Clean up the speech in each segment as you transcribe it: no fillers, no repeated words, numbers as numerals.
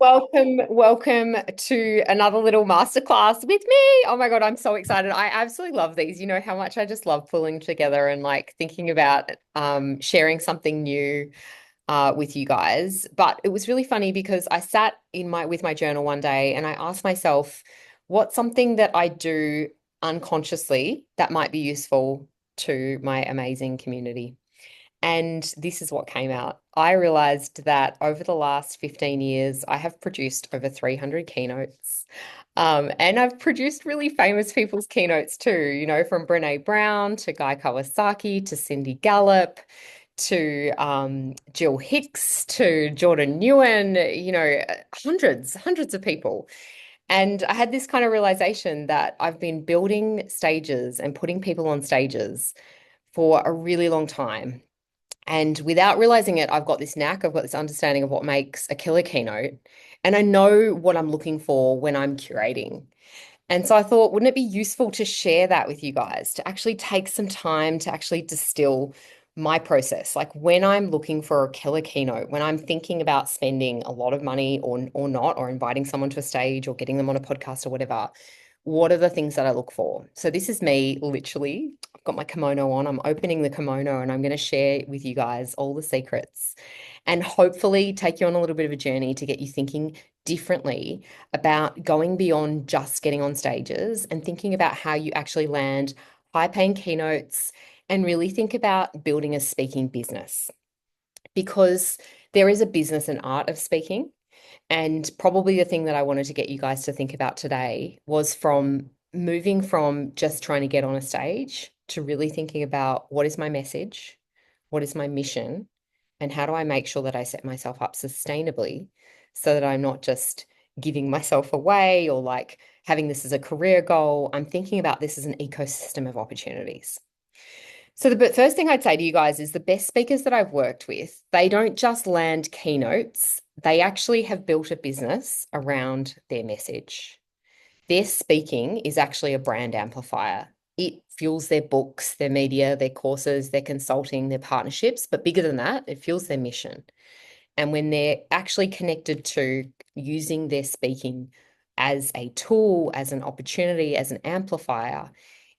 Welcome to another little masterclass with me. Oh my God, I'm so excited. I absolutely love these. You know how much I just love pulling together and like thinking about sharing something new with you guys. But it was really funny because I sat in my with my journal one day and I asked myself, what's something that I do unconsciously that might be useful to my amazing community? And this is what came out. I realized that over the last 15 years, I have produced over 300 keynotes. And I've produced really famous people's keynotes too, you know, from Brené Brown to Guy Kawasaki to Cindy Gallop to Jill Hicks to Jordan Newen, you know, hundreds of people. And I had this kind of realization that I've been building stages and putting people on stages for a really long time. And without realizing it, I've got this knack, I've got this understanding of what makes a killer keynote. And I know what I'm looking for when I'm curating. And so I thought, wouldn't it be useful to share that with you guys, to actually take some time to actually distill my process? Like when I'm looking for a killer keynote, when I'm thinking about spending a lot of money or not, or inviting someone to a stage or getting them on a podcast or whatever, what are the things that I look for? So this is me literally. I've got my kimono on. I'm opening the kimono and I'm going to share with you guys all the secrets and hopefully take you on a little bit of a journey to get you thinking differently about going beyond just getting on stages and thinking about how you actually land high-paying keynotes and really think about building a speaking business because there is a business and art of speaking. And probably the thing that I wanted to get you guys to think about today was from moving from just trying to get on a stage to really thinking about what is my message, what is my mission, and how do I make sure that I set myself up sustainably so that I'm not just giving myself away or like having this as a career goal. I'm thinking about this as an ecosystem of opportunities. So the first thing I'd say to you guys is the best speakers that I've worked with, they don't just land keynotes, they actually have built a business around their message. Their speaking is actually a brand amplifier. It fuels their books, their media, their courses, their consulting, their partnerships, but bigger than that, it fuels their mission. And when they're actually connected to using their speaking as a tool, as an opportunity, as an amplifier,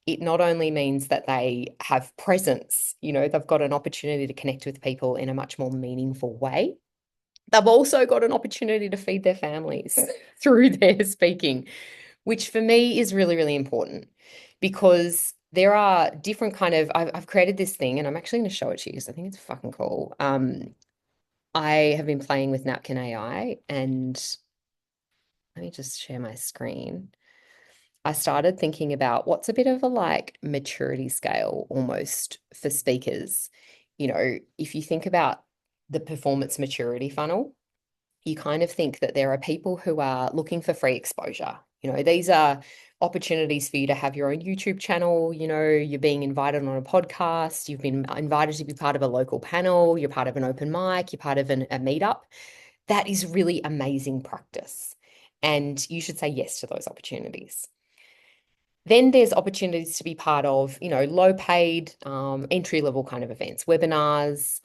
it not only means that they have presence, you know, they've got an opportunity to connect with people in a much more meaningful way. They've also got an opportunity to feed their families through their speaking, which for me is really, really important because there are different kind of, I've created this thing and I'm actually going to show it to you because I think it's fucking cool. I have been playing with Napkin AI and let me just share my screen. I started thinking about what's a bit of a like maturity scale almost for speakers. You know, if you think about the performance maturity funnel, you kind of think that there are people who are looking for free exposure. You know, these are opportunities for you to have your own YouTube channel. You know, you're being invited on a podcast, you've been invited to be part of a local panel, you're part of an open mic, you're part of a meetup. That is really amazing practice. And you should say yes to those opportunities. Then there's opportunities to be part of, you know, low paid, entry level kind of events, webinars,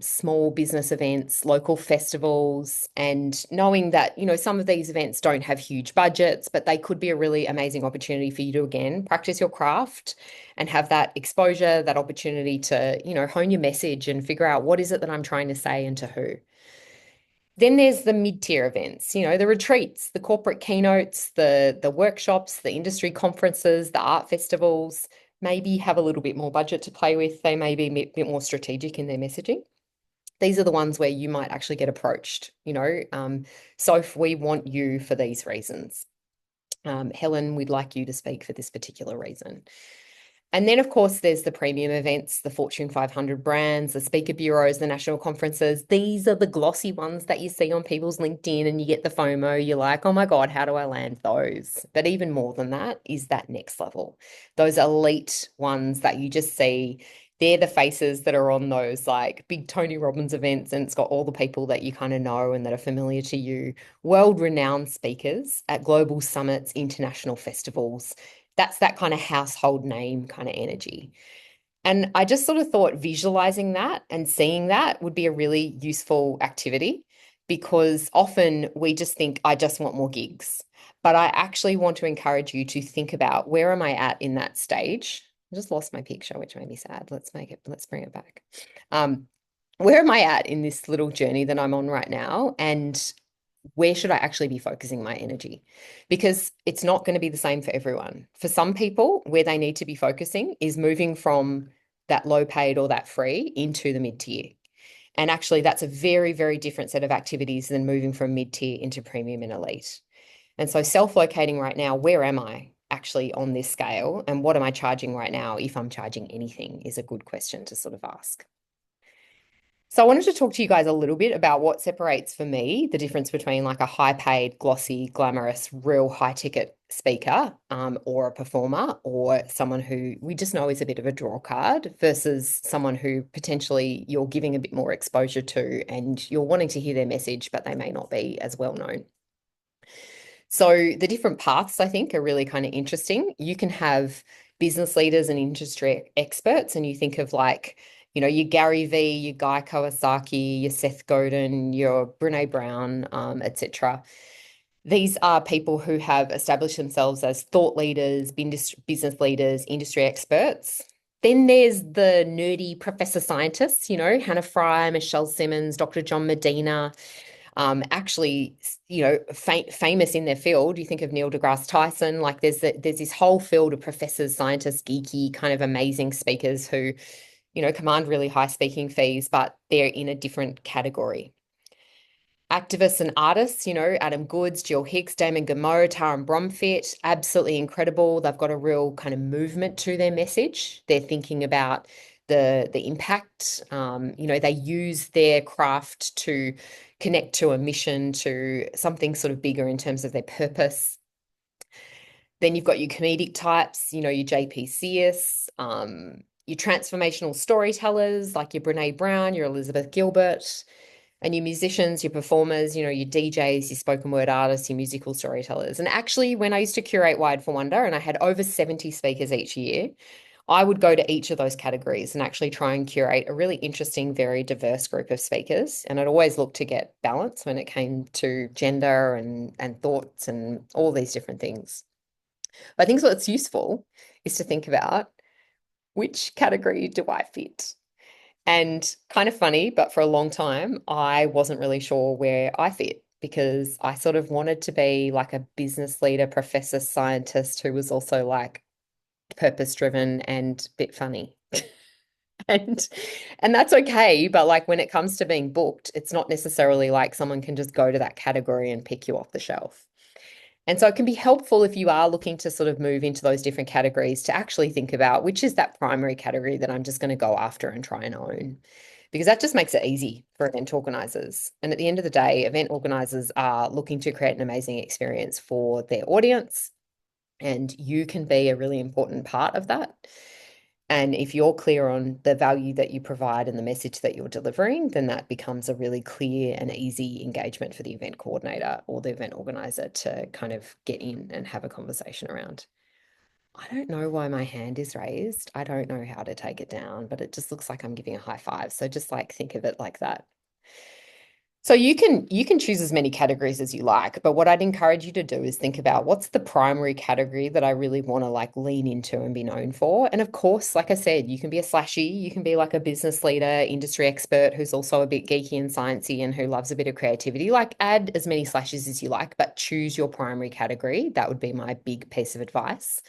small business events, local festivals, and knowing that, you know, some of these events don't have huge budgets, but they could be a really amazing opportunity for you to, again, practice your craft and have that exposure, that opportunity to, you know, hone your message and figure out what is it that I'm trying to say and to who. Then there's the mid-tier events, you know, the retreats, the corporate keynotes, the workshops, the industry conferences, the art festivals, maybe have a little bit more budget to play with. They may be a bit more strategic in their messaging. These are the ones where you might actually get approached, you know. So if we want you for these reasons, Helen, we'd like you to speak for this particular reason. And then, of course, there's the premium events, the Fortune 500 brands, the speaker bureaus, the national conferences. These are the glossy ones that you see on people's LinkedIn and you get the FOMO. You're like, oh my God, how do I land those? But even more than that is that next level. Those elite ones that you just see, they're the faces that are on those like big Tony Robbins events and it's got all the people that you kind of know and that are familiar to you, world-renowned speakers at global summits, international festivals. That's that kind of household name kind of energy. And I just sort of thought visualizing that and seeing that would be a really useful activity because often we just think, I just want more gigs. But I actually want to encourage you to think about, where am I at in that stage? I just lost my picture, which made me sad. Let's bring it back. Um, where am I at in this little journey that I'm on right now? And where should I actually be focusing my energy? Because it's not going to be the same for everyone. For some people, where they need to be focusing is moving from that low paid or that free into the mid tier. And actually, that's a very, very different set of activities than moving from mid tier into premium and elite. And so, self locating right now, where am I actually on this scale? And what am I charging right now, if I'm charging anything, is a good question to sort of ask. So I wanted to talk to you guys a little bit about what separates for me the difference between like a high paid, glossy, glamorous, real high ticket speaker, or a performer, or someone who we just know is a bit of a draw card, versus someone who potentially you're giving a bit more exposure to and you're wanting to hear their message, but they may not be as well known. So the different paths, I think, are really kind of interesting. You can have business leaders and industry experts, and you think of like, your Gary V, your Guy Kawasaki, your Seth Godin, your Brené Brown, etc. These are people who have established themselves as thought leaders, business leaders, industry experts. Then there's the nerdy professor scientists, Hannah Fry, Michelle Simmons, Dr. John Medina, actually, famous in their field. You think of Neil deGrasse Tyson, like there's this whole field of professors, scientists, geeky, kind of amazing speakers who, command really high speaking fees, but they're in a different category. Activists and artists, Adam Goods, Jill Hicks, Damon Gameau, Taran Bromfitt, absolutely incredible. They've got a real kind of movement to their message. They're thinking about the impact. They use their craft to connect to a mission, to something sort of bigger in terms of their purpose. Then you've got your comedic types, your JP Sears, your transformational storytellers like your Brené Brown, your Elizabeth Gilbert, and your musicians, your performers, your DJs, your spoken word artists, your musical storytellers. And actually, when I used to curate Wired for Wonder and I had over 70 speakers each year, I would go to each of those categories and actually try and curate a really interesting, very diverse group of speakers. And I'd always look to get balance when it came to gender and thoughts and all these different things. But I think what's useful is to think about, which category do I fit? And kind of funny, but for a long time, I wasn't really sure where I fit, because I sort of wanted to be like a business leader, professor, scientist who was also like purpose driven and a bit funny. And and that's okay, but like when it comes to being booked, it's not necessarily like someone can just go to that category and pick you off the shelf. And so it can be helpful if you are looking to sort of move into those different categories to actually think about, which is that primary category that I'm just going to go after and try and own. Because that just makes it easy for event organizers. And at the end of the day, event organizers are looking to create an amazing experience for their audience. And you can be a really important part of that. And if you're clear on the value that you provide and the message that you're delivering, then that becomes a really clear and easy engagement for the event coordinator or the event organizer to kind of get in and have a conversation around. I don't know why my hand is raised. I don't know how to take it down, but it just looks like I'm giving a high five. So just like think of it like that. So you can choose as many categories as you like, but what I'd encourage you to do is think about, what's the primary category that I really want to like lean into and be known for. And of course, like I said, you can be a slashy, you can be like a business leader, industry expert who's also a bit geeky and sciencey and who loves a bit of creativity. Like add as many slashes as you like, but choose your primary category. That would be my big piece of advice.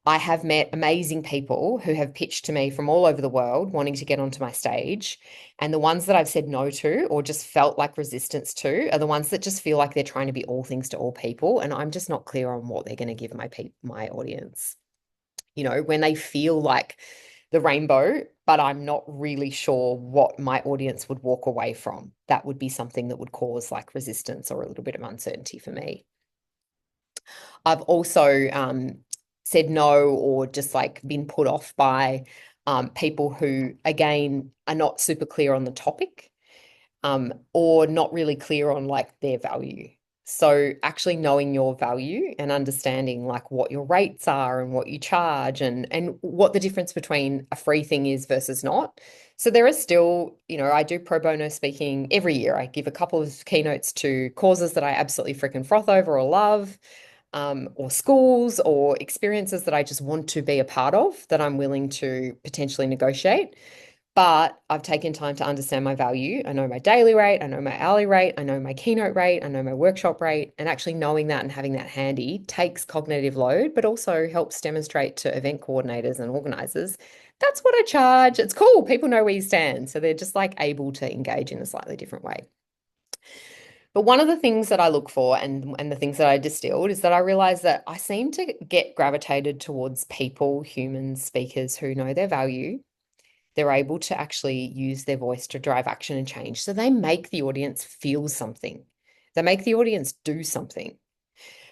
I have met amazing people who have pitched to me from all over the world wanting to get onto my stage. And the ones that I've said no to or just felt like resistance to are the ones that just feel like they're trying to be all things to all people. And I'm just not clear on what they're going to give my audience. When they feel like the rainbow, but I'm not really sure what my audience would walk away from. That would be something that would cause like resistance or a little bit of uncertainty for me. I've also said no or just like been put off by people who, again, are not super clear on the topic, or not really clear on like their value. So actually knowing your value and understanding like what your rates are and what you charge and what the difference between a free thing is versus not. So there are still, I do pro bono speaking every year. I give a couple of keynotes to causes that I absolutely freaking froth over or love, or schools or experiences that I just want to be a part of that I'm willing to potentially negotiate. But I've taken time to understand my value. I know my daily rate, I know my hourly rate, I know my keynote rate, I know my workshop rate. And actually knowing that and having that handy takes cognitive load, but also helps demonstrate to event coordinators and organizers. That's what I charge. It's cool. People know where you stand. So they're just like able to engage in a slightly different way. But one of the things that I look for and the things that I distilled is that I realized that I seem to get gravitated towards people, humans, speakers who know their value. They're able to actually use their voice to drive action and change. So they make the audience feel something. They make the audience do something.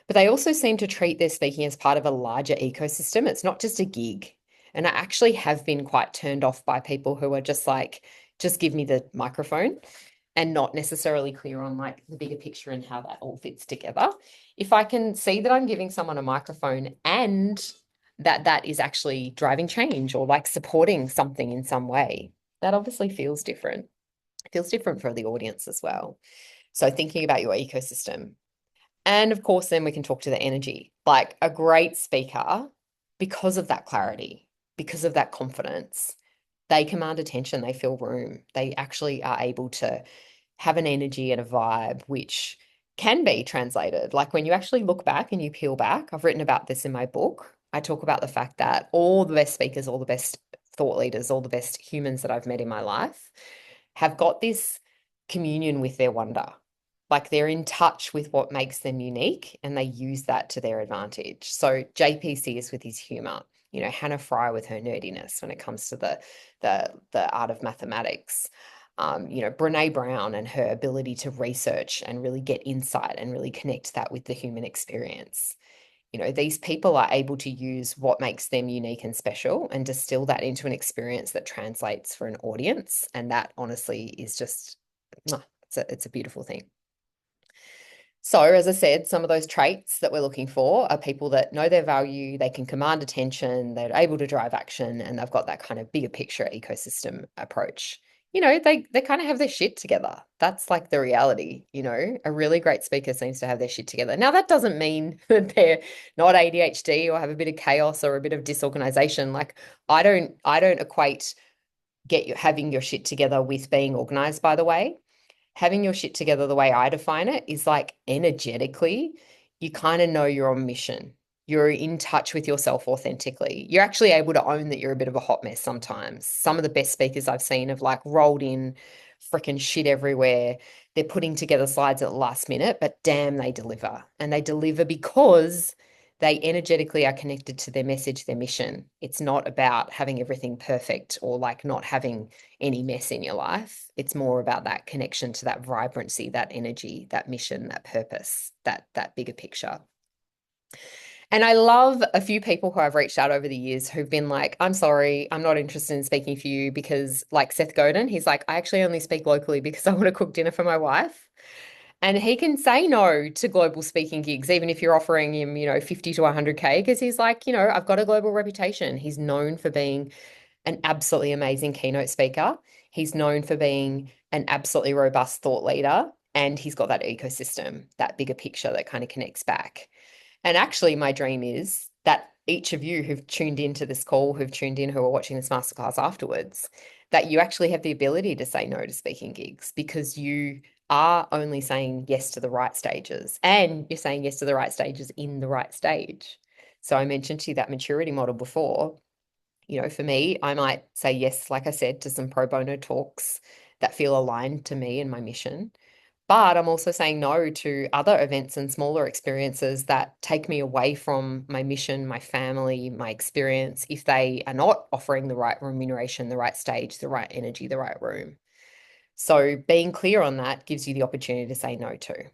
But they also seem to treat their speaking as part of a larger ecosystem. It's not just a gig. And I actually have been quite turned off by people who are just like, just give me the microphone and not necessarily clear on like the bigger picture and how that all fits together. If I can see that I'm giving someone a microphone and that is actually driving change or like supporting something in some way, that obviously feels different. It feels different for the audience as well. So thinking about your ecosystem. And of course, then we can talk to the energy. Like a great speaker, because of that clarity, because of that confidence, they command attention, they fill room. They actually are able to have an energy and a vibe which can be translated. Like when you actually look back and you peel back, I've written about this in my book. I talk about the fact that all the best speakers, all the best thought leaders, all the best humans that I've met in my life have got this communion with their wonder. Like they're in touch with what makes them unique and they use that to their advantage. So JPC is with his humor, Hannah Fry with her nerdiness when it comes to the art of mathematics. Brené Brown and her ability to research and really get insight and really connect that with the human experience. These people are able to use what makes them unique and special and distill that into an experience that translates for an audience. And that honestly is just, it's a beautiful thing. So, as I said, some of those traits that we're looking for are people that know their value, they can command attention, they're able to drive action, and they've got that kind of bigger picture ecosystem approach. They kind of have their shit together. That's like the reality. A really great speaker seems to have their shit together. Now, that doesn't mean that they're not ADHD or have a bit of chaos or a bit of disorganization. Like I don't equate having your shit together with being organized, by the way. Having your shit together, the way I define it, is like energetically, you kind of know you're on mission. You're in touch with yourself authentically. You're actually able to own that you're a bit of a hot mess sometimes. Some of the best speakers I've seen have like rolled in freaking shit everywhere. They're putting together slides at the last minute, but damn, they deliver. And they deliver because they energetically are connected to their message, their mission. It's not about having everything perfect or like not having any mess in your life. It's more about that connection to that vibrancy, that energy, that mission, that purpose, that bigger picture. And I love a few people who I've reached out over the years who've been like, I'm sorry, I'm not interested in speaking for you because, like Seth Godin, he's like, I actually only speak locally because I want to cook dinner for my wife. And he can say no to global speaking gigs, even if you're offering him, 50 to 100K, because he's like, I've got a global reputation. He's known for being an absolutely amazing keynote speaker. He's known for being an absolutely robust thought leader. And he's got that ecosystem, that bigger picture that kind of connects back. And actually, my dream is that each of you who've tuned into this call, who've tuned in, who are watching this masterclass afterwards, that you actually have the ability to say no to speaking gigs because you are only saying yes to the right stages and you're saying yes to the right stages in the right stage. So I mentioned to you that maturity model before. For me, I might say yes, like I said, to some pro bono talks that feel aligned to me and my mission. But I'm also saying no to other events and smaller experiences that take me away from my mission, my family, my experience, if they are not offering the right remuneration, the right stage, the right energy, the right room. So being clear on that gives you the opportunity to say no to.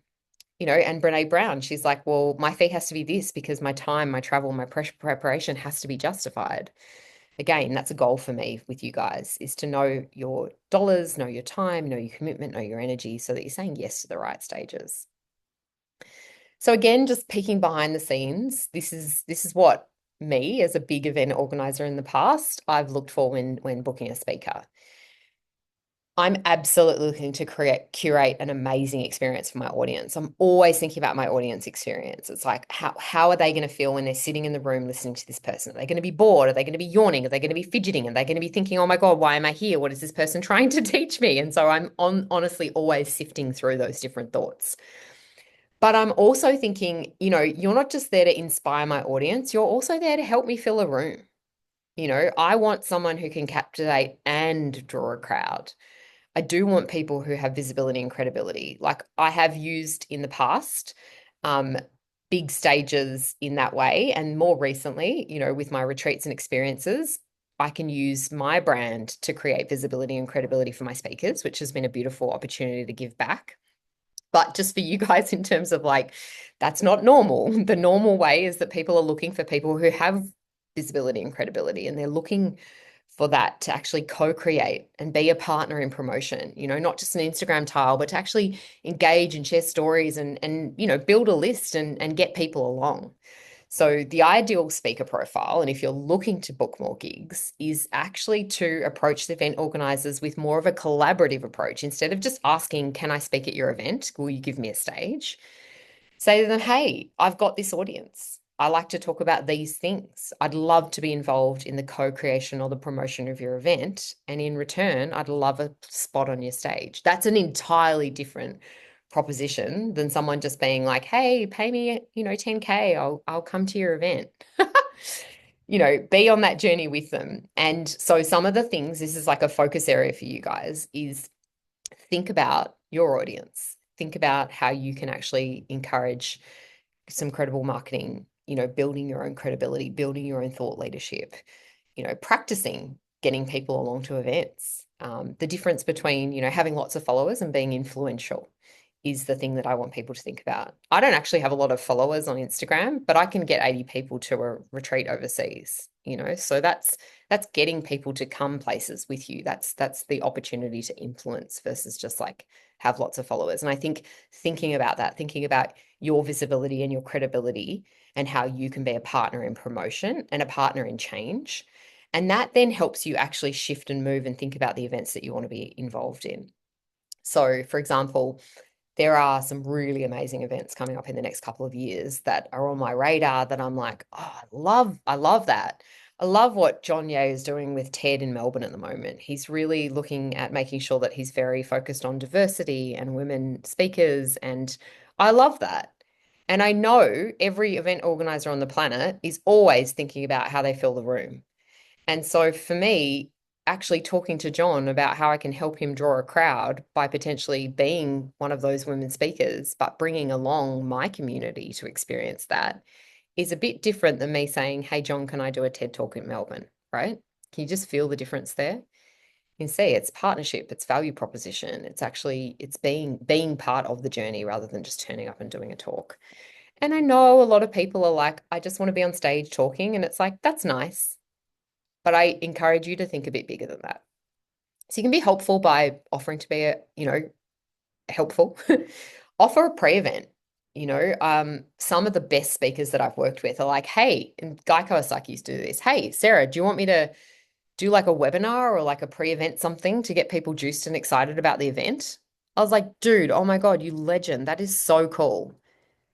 And Brené Brown, she's like, well, my fee has to be this because my time, my travel, my preparation has to be justified. Again, that's a goal for me with you guys is to know your dollars, know your time, know your commitment, know your energy so that you're saying yes to the right stages. So again, just peeking behind the scenes, this is what me as a big event organizer in the past, I've looked for when booking a speaker. I'm absolutely looking to curate an amazing experience for my audience. I'm always thinking about my audience experience. It's like how are they going to feel when they're sitting in the room listening to this person? Are they going to be bored? Are they going to be yawning? Are they going to be fidgeting? Are they going to be thinking, "Oh my God, why am I here? What is this person trying to teach me?" And so honestly always sifting through those different thoughts. But I'm also thinking, you're not just there to inspire my audience, you're also there to help me fill a room. I want someone who can captivate and draw a crowd. I do want people who have visibility and credibility. Like I have used in the past, um, big stages in that way. And more recently, with my retreats and experiences, I can use my brand to create visibility and credibility for my speakers, which has been a beautiful opportunity to give back. But just for you guys, in terms of like, that's not normal. The normal way is that people are looking for people who have visibility and credibility, and they're looking for that to actually co-create and be a partner in promotion, not just an Instagram tile, but to actually engage and share stories and build a list and get people along. So the ideal speaker profile, and if you're looking to book more gigs, is actually to approach the event organizers with more of a collaborative approach. Instead of just asking, can I speak at your event? Will you give me a stage? Say to them, hey, I've got this audience. I like to talk about these things. I'd love to be involved in the co-creation or the promotion of your event. And in return, I'd love a spot on your stage. That's an entirely different proposition than someone just being like, hey, pay me, 10K, I'll come to your event. Be on that journey with them. And so some of the things, this is like a focus area for you guys, is think about your audience. Think about how you can actually encourage some credible marketing, building your own credibility, building your own thought leadership, practicing getting people along to events. The difference between, having lots of followers and being influential is the thing that I want people to think about. I don't actually have a lot of followers on Instagram, but I can get 80 people to a retreat overseas, so that's getting people to come places with you. That's the opportunity to influence versus just like have lots of followers. And I think thinking about that, thinking about your visibility and your credibility and how you can be a partner in promotion and a partner in change. And that then helps you actually shift and move and think about the events that you want to be involved in. So, for example, there are some really amazing events coming up in the next couple of years that are on my radar that I'm like, oh, I love that. I love what John Ye is doing with TED in Melbourne at the moment. He's really looking at making sure that he's very focused on diversity and women speakers. And I love that. And I know every event organizer on the planet is always thinking about how they fill the room. And so for me, actually talking to John about how I can help him draw a crowd by potentially being one of those women speakers, but bringing along my community to experience that is a bit different than me saying, hey, John, can I do a TED talk in Melbourne? Right? Can you just feel the difference there? You can see it's partnership, it's value proposition. It's being part of the journey rather than just turning up and doing a talk. And I know a lot of people are like, I just want to be on stage talking. And it's like, that's nice. But I encourage you to think a bit bigger than that. So you can be helpful by offering to be helpful. Offer a pre-event. Some of the best speakers that I've worked with are like, hey, and Guy Kawasaki used to do this. Hey, Sarah, do you want me to do like a webinar or like a pre-event something to get people juiced and excited about the event? I was like, dude, oh my God, you legend. That is so cool.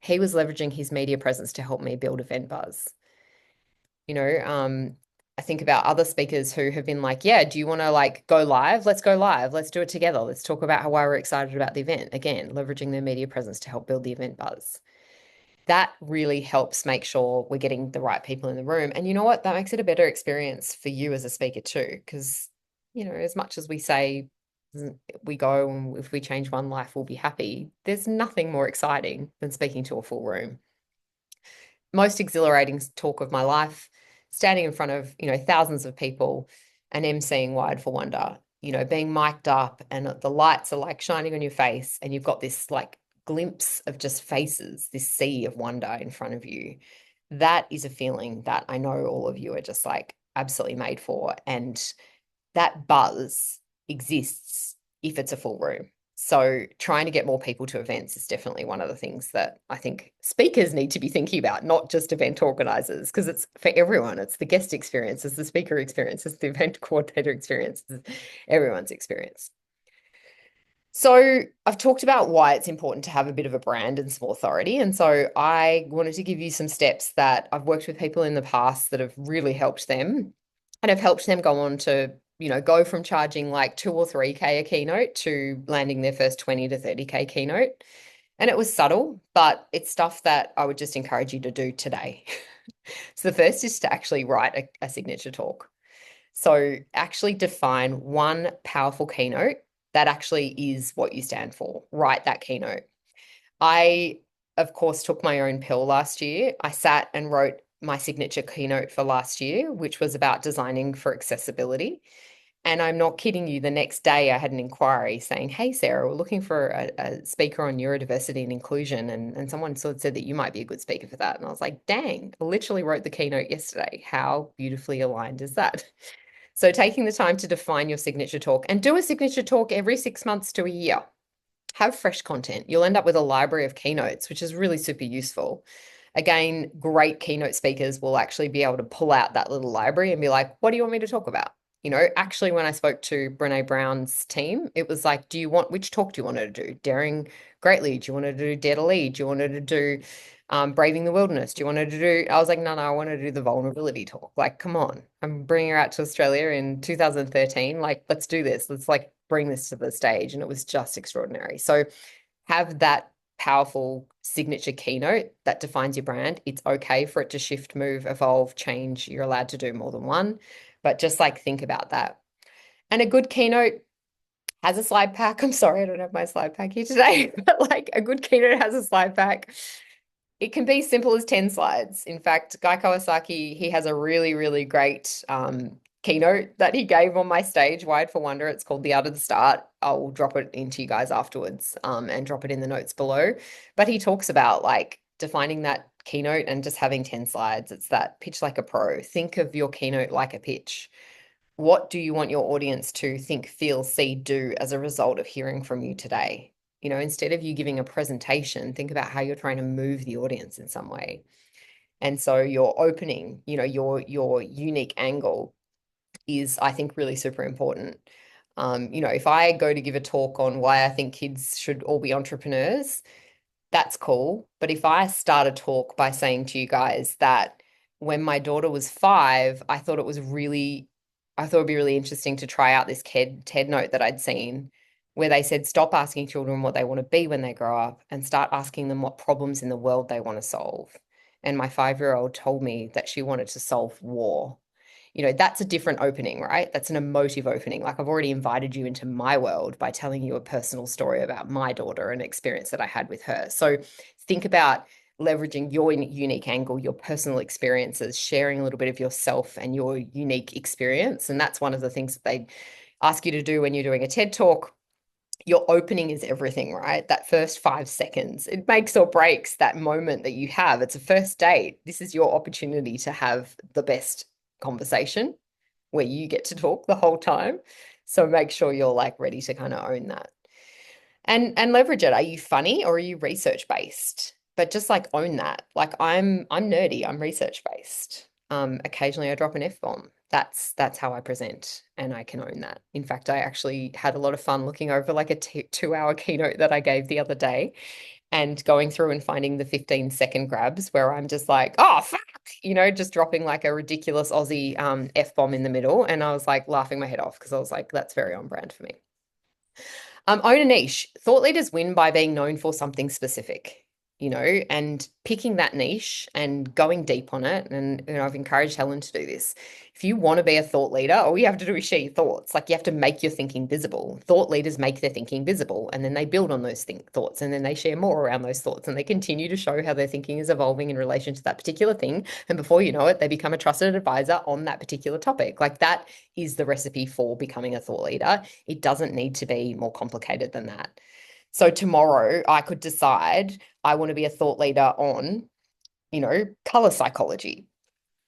He was leveraging his media presence to help me build event buzz. You know, I think about other speakers who have been like, yeah, do you want to like go live? Let's go live. Let's do it together. Let's talk about why we're excited about the event. Again, leveraging their media presence to help build the event buzz. That really helps make sure we're getting the right people in the room. And you know what? That makes it a better experience for you as a speaker too. Because, as much as we say we go and if we change one life, we'll be happy, there's nothing more exciting than speaking to a full room. Most exhilarating talk of my life, standing in front of, thousands of people and emceeing Wired for Wonder, being mic'd up and the lights are like shining on your face and you've got this like glimpse of just faces, this sea of wonder in front of you. That is a feeling that I know all of you are just like absolutely made for. And that buzz exists if it's a full room. So trying to get more people to events is definitely one of the things that I think speakers need to be thinking about, not just event organizers, because it's for everyone. It's the guest experience, it's the speaker experience, it's the event coordinator experience, it's everyone's experience. So I've talked about why it's important to have a bit of a brand and some authority. And so I wanted to give you some steps that I've worked with people in the past that have really helped them and have helped them go on to, go from charging like 2 or 3K a keynote to landing their first 20 to 30K keynote. And it was subtle, but it's stuff that I would just encourage you to do today. So the first is to actually write a signature talk. So actually define one powerful keynote that actually is what you stand for. Write that keynote. I, of course, took my own pill last year. I sat and wrote my signature keynote for last year, which was about designing for accessibility. And I'm not kidding you, the next day I had an inquiry saying, "Hey, Sarah, we're looking for a speaker on neurodiversity and inclusion." And someone sort of said that you might be a good speaker for that. And I was like, dang, I literally wrote the keynote yesterday. How beautifully aligned is that? So taking the time to define your signature talk and do a signature talk every 6 months to a year. Have fresh content. You'll end up with a library of keynotes, which is really super useful. Again, great keynote speakers will actually be able to pull out that little library and be like, what do you want me to talk about? Actually, when I spoke to Brené Brown's team, it was like, which talk do you want her to do? Daring Greatly? Do you want her to do Dare to Lead? Do you want her to do Braving the Wilderness? Do you want her to do? I was like, no, I want her to do the vulnerability talk. Like, come on. I'm bringing her out to Australia in 2013. Like, let's do this. Let's like bring this to the stage. And it was just extraordinary. So have that powerful signature keynote that defines your brand. It's okay for it to shift, move, evolve, change. You're allowed to do more than one, but just like think about that. And a good keynote has a slide pack. I'm sorry, I don't have my slide pack here today, but like a good keynote has a slide pack. It can be simple as 10 slides. In fact, Guy Kawasaki, he has a really, really great keynote that he gave on my stage, Wired for Wonder. It's called The Art of the Start. I'll drop it into you guys afterwards and drop it in the notes below. But he talks about like defining that keynote and just having 10 slides. It's that pitch like a pro. Think of your keynote like a pitch. What do you want your audience to think, feel, see, do as a result of hearing from you today? Instead of you giving a presentation, think about how you're trying to move the audience in some way. And so your opening, your unique angle is, I think, really super important. If I go to give a talk on why I think kids should all be entrepreneurs, that's cool. But if I start a talk by saying to you guys that when my daughter was 5, I thought it'd be really interesting to try out this TED note that I'd seen where they said, stop asking children what they want to be when they grow up and start asking them what problems in the world they want to solve. And my 5-year-old told me that she wanted to solve war. That's a different opening, right? That's an emotive opening. Like I've already invited you into my world by telling you a personal story about my daughter and experience that I had with her. So think about leveraging your unique angle, your personal experiences, sharing a little bit of yourself and your unique experience. And that's one of the things that they ask you to do when you're doing a TED talk. Your opening is everything, right? That first 5 seconds, it makes or breaks that moment that you have. It's a first date. This is your opportunity to have the best conversation where you get to talk the whole time. So make sure you're like ready to kind of own that and leverage it. Are you funny or are you research based? But just like own that. Like I'm nerdy, I'm research based. Occasionally I drop an F-bomb. That's how I present and I can own that. In fact, I actually had a lot of fun looking over like a 2-hour keynote that I gave the other day and going through and finding the 15-second grabs where I'm just like, oh, fuck, just dropping like a ridiculous Aussie F-bomb in the middle. And I was like laughing my head off because I was like, that's very on brand for me. Own a niche. Thought leaders win by being known for something specific, and picking that niche and going deep on it. And I've encouraged Helen to do this. If you want to be a thought leader, all you have to do is share your thoughts. Like you have to make your thinking visible. Thought leaders make their thinking visible, and then they build on those thoughts, and then they share more around those thoughts, and they continue to show how their thinking is evolving in relation to that particular thing. And before you know it, they become a trusted advisor on that particular topic. Like that is the recipe for becoming a thought leader. It doesn't need to be more complicated than that. So tomorrow I could decide I want to be a thought leader on, color psychology.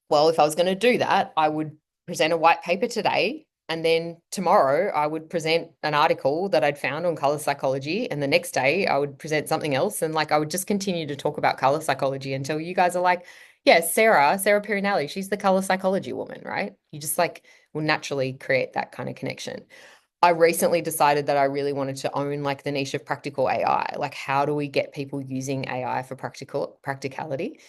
Well, if I was going to do that, I would present a white paper today. And then tomorrow I would present an article that I'd found on color psychology. And the next day I would present something else. And like I would just continue to talk about color psychology until you guys are like, yeah, Sarah Pirie-Nally, she's the color psychology woman, right? You just like will naturally create that kind of connection. I recently decided that I really wanted to own like the niche of practical AI. Like, how do we get people using AI for practicality?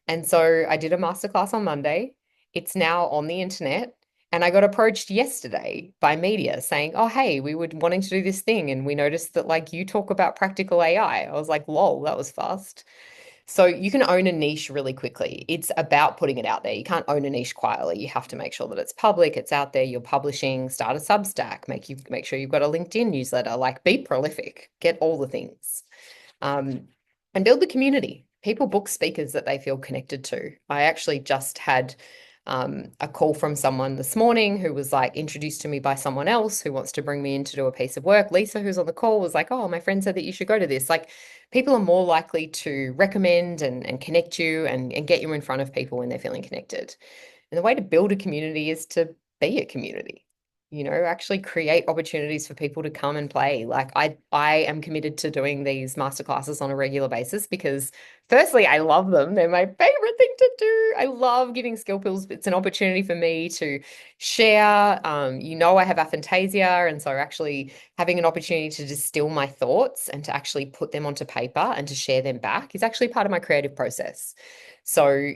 And so I did a masterclass on Monday. It's now on the internet. And I got approached yesterday by media saying, oh, hey, we were wanting to do this thing. And we noticed that like you talk about practical AI. I was like, lol, that was fast. So you can own a niche really quickly. It's about putting it out there. You can't own a niche quietly. You have to make sure that it's public, it's out there, you're publishing, start a Substack, make sure you've got a LinkedIn newsletter, like be prolific, get all the things. Um, and build the community. People book speakers that they feel connected to. I actually just had a call from someone this morning who was like introduced to me by someone else who wants to bring me in to do a piece of work. Lisa, who's on the call, was like, oh, my friend said that you should go to this. Like, people are more likely to recommend and connect you and get you in front of people when they're feeling connected. And the way to build a community is to be a community, actually create opportunities for people to come and play. Like I am committed to doing these masterclasses on a regular basis because firstly, I love them. They're my favorite thing to do. I love giving skill pills. It's an opportunity for me to share. I have aphantasia, and so actually having an opportunity to distill my thoughts and to actually put them onto paper and to share them back is actually part of my creative process. So,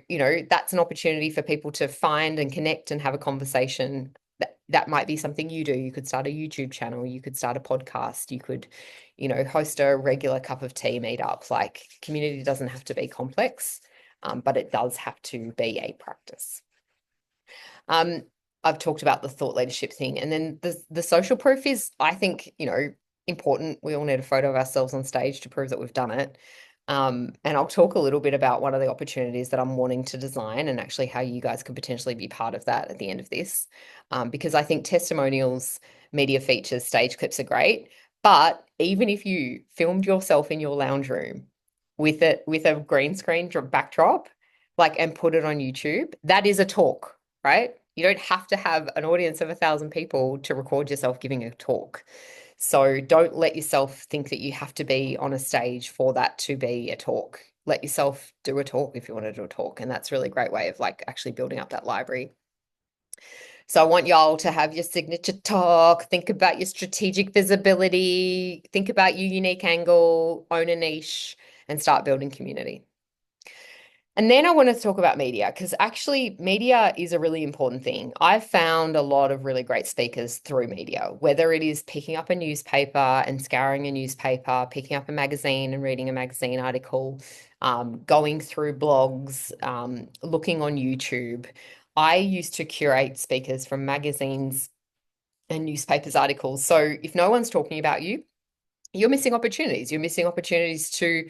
that's an opportunity for people to find and connect and have a conversation. That might be something you do. You could start a YouTube channel, you could start a podcast, you could, host a regular cup of tea meetup. Like, community doesn't have to be complex, but it does have to be a practice. Um, I've talked about the thought leadership thing. And then the social proof is, I think, important. We all need a photo of ourselves on stage to prove that we've done it. And I'll talk a little bit about one of the opportunities that I'm wanting to design and actually how you guys could potentially be part of that at the end of this. Because I think testimonials, media features, stage clips are great. But even if you filmed yourself in your lounge room with a green screen backdrop, like, and put it on YouTube, that is a talk, right? You don't have to have an audience of 1,000 people to record yourself giving a talk. So don't let yourself think that you have to be on a stage for that to be a talk. Let yourself do a talk if you want to do a talk. And that's a really great way of like actually building up that library. So I want y'all to have your signature talk, think about your strategic visibility, think about your unique angle, own a niche, and start building community. And then I want to talk about media because actually media is a really important thing. I've found a lot of really great speakers through media, whether it is picking up a newspaper and scouring a newspaper, picking up a magazine and reading a magazine article, going through blogs, looking on YouTube. I used to curate speakers from magazines and newspapers articles. So if no one's talking about you, you're missing opportunities. You're missing opportunities to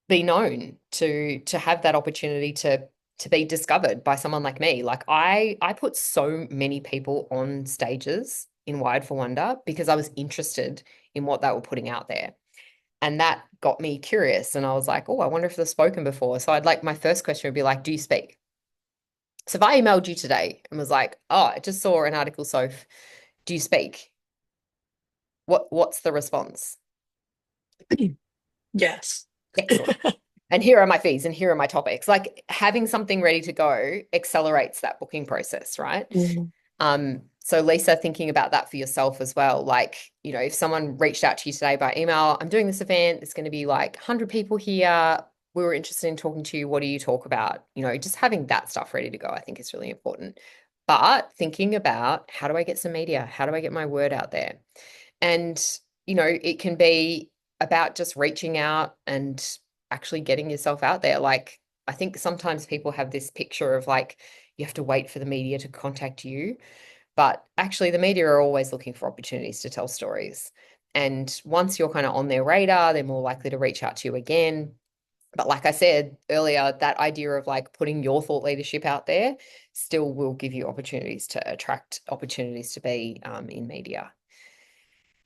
be known, to have that opportunity to be discovered by someone like me. Like I put so many people on stages in Wired for Wonder because I was interested in what they were putting out there. And that got me curious. And I was like, oh, I wonder if they've spoken before. So I'd like, my first question would be like, do you speak? So if I emailed you today and was like, oh, I just saw an article, Soph, do you speak? What's the response? Yes. Excellent. And here are my fees and here are my topics. Like, having something ready to go accelerates that booking process, right? Mhm. So Lisa, thinking about that for yourself as well. Like, if someone reached out to you today by email, I'm doing this event, it's going to be like 100 people here. We were interested in talking to you. What do you talk about? Just having that stuff ready to go, I think is really important. But thinking about, how do I get some media? How do I get my word out there? And, it can be about just reaching out and actually getting yourself out there. Like, I think sometimes people have this picture of like, you have to wait for the media to contact you. But actually, the media are always looking for opportunities to tell stories. And once you're kind of on their radar, they're more likely to reach out to you again. But like I said earlier, that idea of like putting your thought leadership out there still will give you opportunities to attract opportunities to be in media.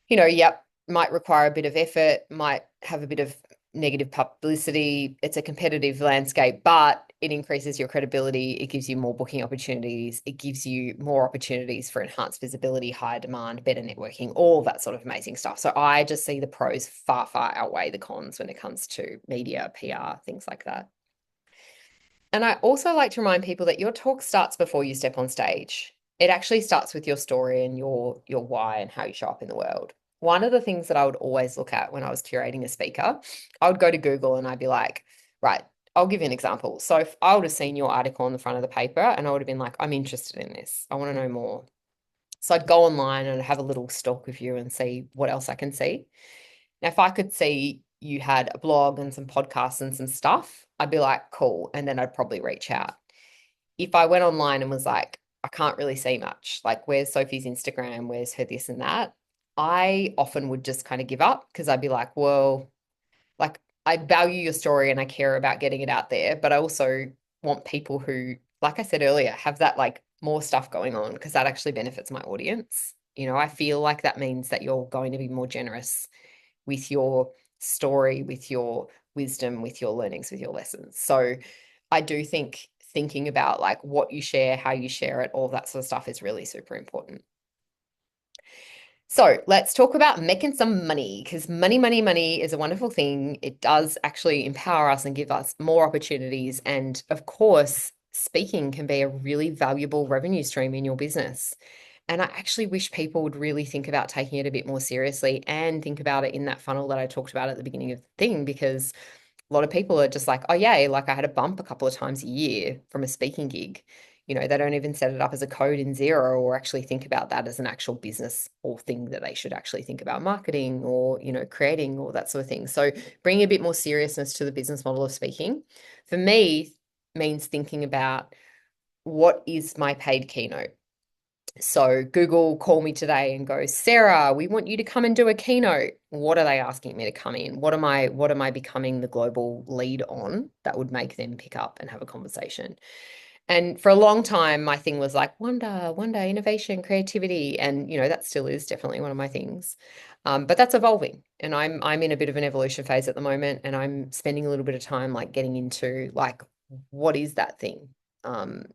Yep, might require a bit of effort, might have a bit of negative publicity. It's a competitive landscape, but it increases your credibility. It gives you more booking opportunities. It gives you more opportunities for enhanced visibility, higher demand, better networking, all that sort of amazing stuff. So I just see the pros far, far outweigh the cons when it comes to media, PR, things like that. And I also like to remind people that your talk starts before you step on stage. it actually starts with your story and your why and how you show up in the world. One of the things that I would always look at when I was curating a speaker, I would go to Google and I'd be like, right, I'll give you an example. So if I would have seen your article on the front of the paper and I would have been like, I'm interested in this. I want to know more. So I'd go online and have a little stalk of you and see what else I can see. Now, if I could see you had a blog and some podcasts and some stuff, I'd be like, cool. And then I'd probably reach out. If I went online and was like, I can't really see much, like, where's Sophie's Instagram? Where's her this and that? I often would just kind of give up because I'd be like, well, like, I value your story and I care about getting it out there, but I also want people who, like I said earlier, have that like more stuff going on because that actually benefits my audience. I feel like that means that you're going to be more generous with your story, with your wisdom, with your learnings, with your lessons. So I do think thinking about like what you share, how you share it, all that sort of stuff is really super important. So let's talk about making some money because money is a wonderful thing. It does actually empower us and give us more opportunities. And of course, speaking can be a really valuable revenue stream in your business. And I actually wish people would really think about taking it a bit more seriously and think about it in that funnel that I talked about at the beginning of the thing, because a lot of people are just like, oh, yay, like I had a bump a couple of times a year from a speaking gig. They don't even set it up as a code in Xero or actually think about that as an actual business or thing that they should actually think about marketing or, creating or that sort of thing. So bringing a bit more seriousness to the business model of speaking, for me, means thinking about what is my paid keynote. So Google call me today and go, Sarah, we want you to come and do a keynote. What are they asking me to come in? What am I becoming the global lead on that would make them pick up and have a conversation? And for a long time, my thing was like wonder, innovation, creativity. And that still is definitely one of my things. But that's evolving. And I'm in a bit of an evolution phase at the moment. And I'm spending a little bit of time like getting into like, what is that thing? Um,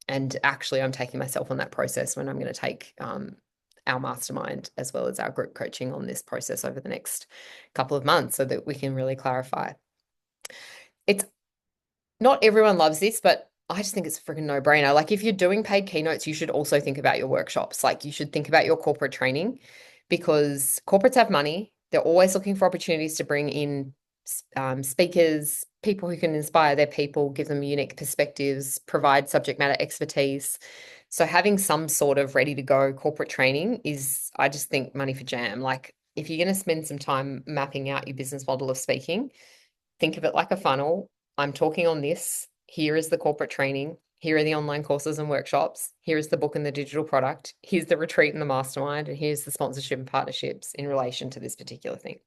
and actually, I'm taking myself on that process when I'm going to take our mastermind as well as our group coaching on this process over the next couple of months so that we can really clarify. It's not everyone loves this, but I just think it's a freaking no-brainer. Like if you're doing paid keynotes, you should also think about your workshops. Like you should think about your corporate training because corporates have money. They're always looking for opportunities to bring in speakers, people who can inspire their people, give them unique perspectives, provide subject matter expertise. So having some sort of ready to go corporate training is, I just think, money for jam. Like if you're going to spend some time mapping out your business model of speaking, think of it like a funnel. I'm talking on this. Here is the corporate training. Here are the online courses and workshops. Here is the book and the digital product. Here's the retreat and the mastermind. And here's the sponsorship and partnerships in relation to this particular thing.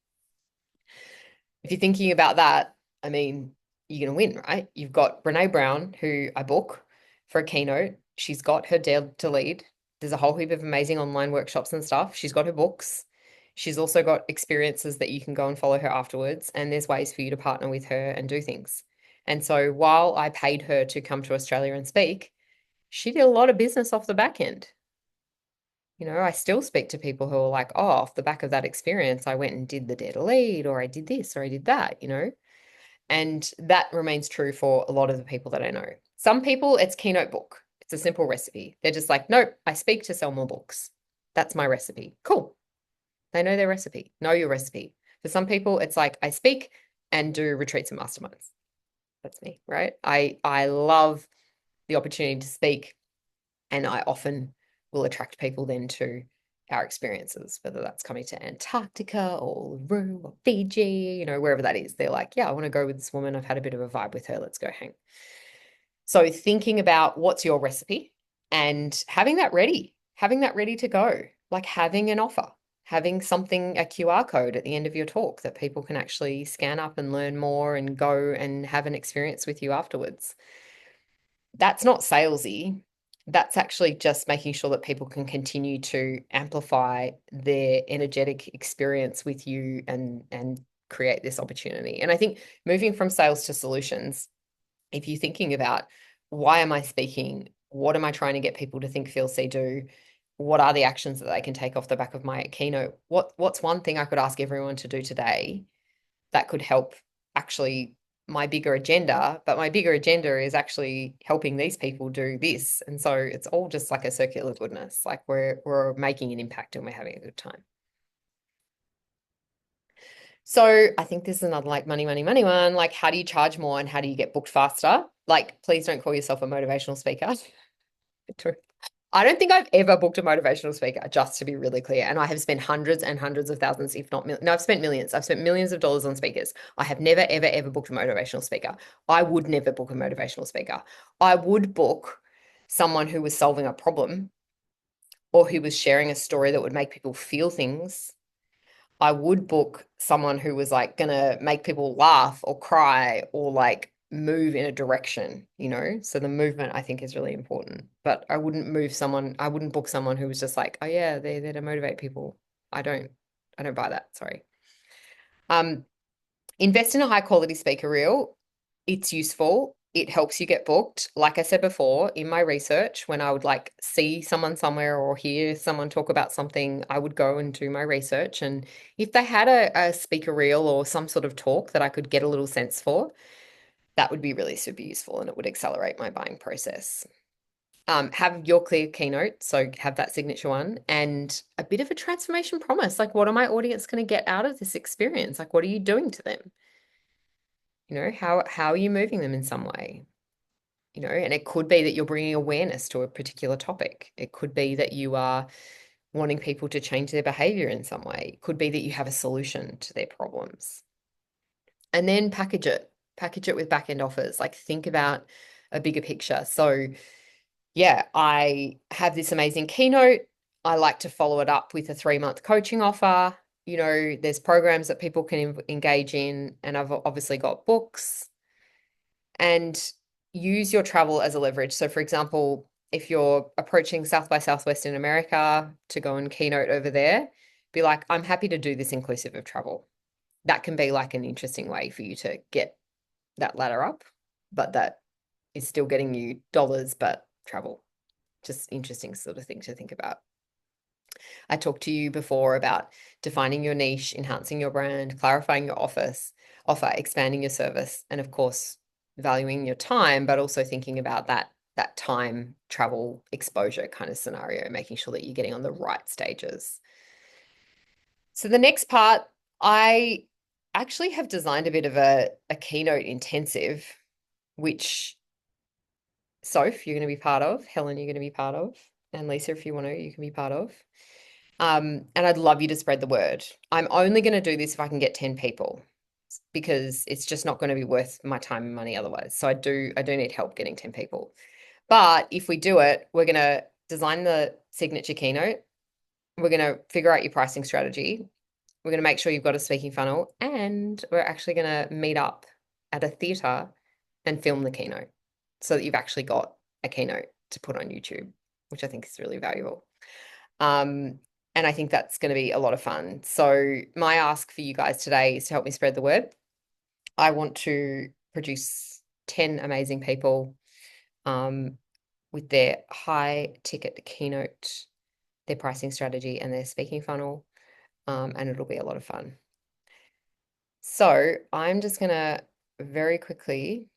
If you're thinking about that, I mean, you're going to win, right? You've got Brené Brown, who I book for a keynote. She's got her Dare to Lead. There's a whole heap of amazing online workshops and stuff. She's got her books. She's also got experiences that you can go and follow her afterwards. And there's ways for you to partner with her and do things. And so while I paid her to come to Australia and speak, she did a lot of business off the back end. I still speak to people who are like, oh, off the back of that experience, I went and did the Dare to Lead, or I did this, or I did that. And that remains true for a lot of the people that I know. Some people, it's keynote book. It's a simple recipe. They're just like, nope, I speak to sell more books. That's my recipe. Cool. They know their recipe. Know your recipe. For some people, it's like I speak and do retreats and masterminds. That's me, right? I love the opportunity to speak, and I often will attract people then to our experiences, whether that's coming to Antarctica or Peru or Fiji, wherever that is. They're like, yeah, I want to go with this woman. I've had a bit of a vibe with her. Let's go hang. So thinking about what's your recipe and having that ready to go, like having an offer, having something, a QR code at the end of your talk that people can actually scan up and learn more and go and have an experience with you afterwards. That's not salesy. That's actually just making sure that people can continue to amplify their energetic experience with you and create this opportunity. And I think moving from sales to solutions, if you're thinking about why am I speaking? What am I trying to get people to think, feel, see, do? What are the actions that they can take off the back of my keynote? What's one thing I could ask everyone to do today that could help actually my bigger agenda, but my bigger agenda is actually helping these people do this. And so it's all just like a circular goodness. Like we're making an impact and we're having a good time. So I think this is another like money, money, money one. Like, how do you charge more and how do you get booked faster? Like, please don't call yourself a motivational speaker. I don't think I've ever booked a motivational speaker, just to be really clear. And I have spent hundreds and hundreds of thousands, if not millions. No, I've spent millions. I've spent millions of dollars on speakers. I have never, ever, ever booked a motivational speaker. I would never book a motivational speaker. I would book someone who was solving a problem or who was sharing a story that would make people feel things. I would book someone who was like gonna make people laugh or cry or like move in a direction, you know? So the movement I think is really important. But I wouldn't book someone who was just like, oh yeah, they're there to motivate people. I don't I don't buy that. Sorry. Um, Invest in a high quality speaker reel. It's useful. It helps you get booked. Like I said before, in my research, when I would like see someone somewhere or hear someone talk about something, I would go and do my research. And if they had a speaker reel or some sort of talk that I could get a little sense for, that would be really super useful and it would accelerate my buying process. Have your clear keynote, so have that signature one, and a bit of a transformation promise. Like, what are my audience going to get out of this experience? Like, what are you doing to them? You know, how are you moving them in some way? You know, and it could be that you're bringing awareness to a particular topic. It could be that you are wanting people to change their behavior in some way. It could be that you have a solution to their problems. And then package it. Package it with back end offers. Like think about a bigger picture. So, yeah, I have this amazing keynote. I like to follow it up with a 3-month coaching offer. You know, there's programs that people can engage in, and I've obviously got books and use your travel as a leverage. So, for example, if you're approaching South by Southwest in America to go and keynote over there, be like, I'm happy to do this inclusive of travel. That can be like an interesting way for you to get that ladder up, but that is still getting you dollars, but travel. Just interesting sort of thing to think about. I talked to you before about defining your niche, enhancing your brand, clarifying your offer, expanding your service, and of course, valuing your time, but also thinking about that time travel exposure kind of scenario, making sure that you're getting on the right stages. So the next part, I actually have designed a bit of a keynote intensive, which Soph, you're going to be part of, Helen, you're going to be part of, and Lisa, if you want to, you can be part of. And I'd love you to spread the word. I'm only going to do this if I can get 10 people because it's just not going to be worth my time and money otherwise. So I do need help getting 10 people. But if we do it, we're going to design the signature keynote. We're going to figure out your pricing strategy. We're going to make sure you've got a speaking funnel, and we're actually going to meet up at a theater and film the keynote so that you've actually got a keynote to put on YouTube, which I think is really valuable. And I think that's going to be a lot of fun. So my ask for you guys today is to help me spread the word. I want to produce 10 amazing people with their high ticket keynote, their pricing strategy, and their speaking funnel. And it'll be a lot of fun. So I'm just going to very quickly